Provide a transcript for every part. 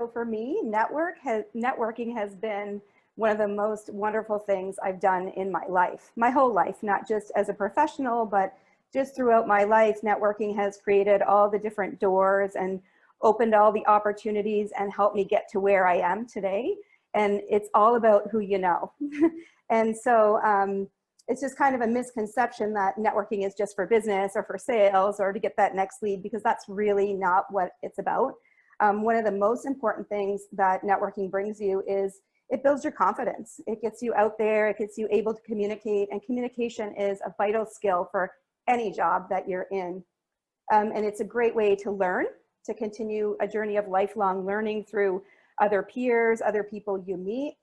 for me, networking has been one of the most wonderful things I've done in my life, my whole life, not just as a professional, but just throughout my life. Networking has created all the different doors and opened all the opportunities and helped me get to where I am today. And it's all about who you know. And so it's just kind of a misconception that networking is just for business or for sales or to get that next lead, because that's really not what it's about. One of the most important things that networking brings you is it builds your confidence. It gets you out there, it gets you able to communicate, and communication is a vital skill for any job that you're in. And it's a great way to learn, to continue a journey of lifelong learning through other peers, other people you meet.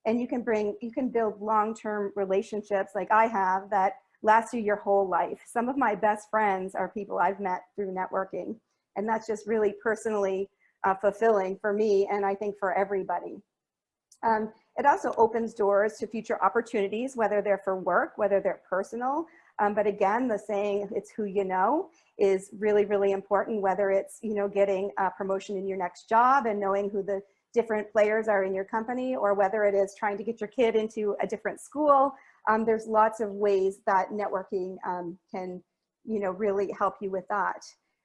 And you can build long-term relationships like I have that last you your whole life. Some of my best friends are people I've met through networking. And that's just really personally fulfilling for me, and I think for everybody. It also opens doors to future opportunities, whether they're for work, whether they're personal. But again, the saying, it's who you know, is really, really important, whether it's, you know, getting a promotion in your next job and knowing who the different players are in your company, or whether it is trying to get your kid into a different school. There's lots of ways that networking can, you know, really help you with that.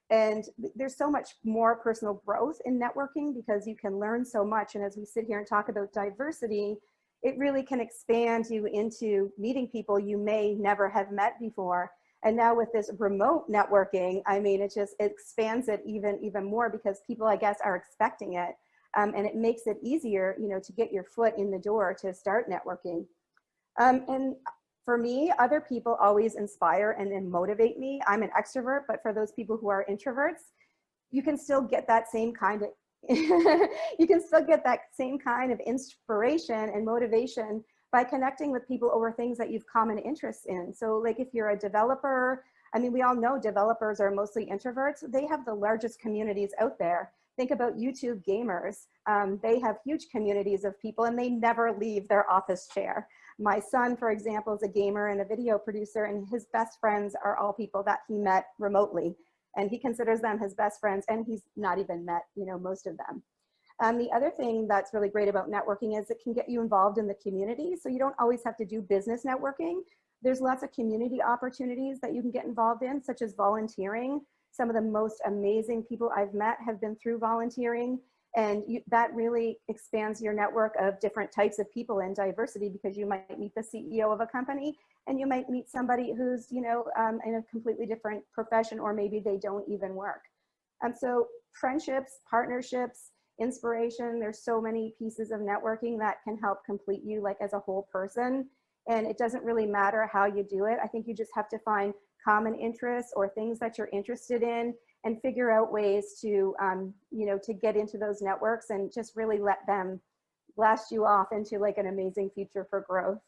And there's so much more personal growth in networking because you can learn so much. And as we sit here and talk about diversity, it really can expand you into meeting people you may never have met before. And now with this remote networking, I mean, it just expands it even more, because people, I guess, are expecting it. And it makes it easier, you know, to get your foot in the door to start networking. And for me, other people always inspire and motivate me. I'm an extrovert, but for those people who are introverts, you can still get that same kind of you can still get that same kind of inspiration and motivation by connecting with people over things that you've common interests in. So like if you're a developer, I mean, we all know developers are mostly introverts. They have the largest communities out there. Think about YouTube gamers. They have huge communities of people and they never leave their office chair. My son, for example, is a gamer and a video producer, and his best friends are all people that he met remotely. And he considers them his best friends, and he's not even met, you know, most of them. The other thing that's really great about networking is it can get you involved in the community. So you don't always have to do business networking. There's lots of community opportunities that you can get involved in, such as volunteering. Some of the most amazing people I've met have been through volunteering. And that really expands your network of different types of people and diversity, because you might meet the CEO of a company and you might meet somebody who's, you know, in a completely different profession, or maybe they don't even work. So friendships, partnerships, inspiration, there's so many pieces of networking that can help complete you like as a whole person. And it doesn't really matter how you do it. I think you just have to find common interests or things that you're interested in and figure out ways to, you know, to get into those networks and just really let them blast you off into like an amazing future for growth.